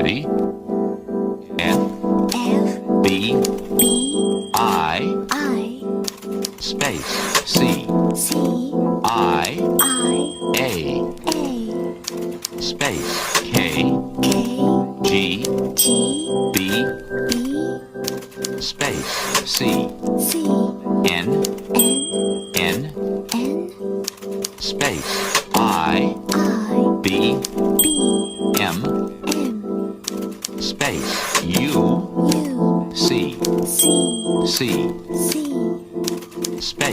Ready? F B I space C I A space K G B space C N space I B M space U C space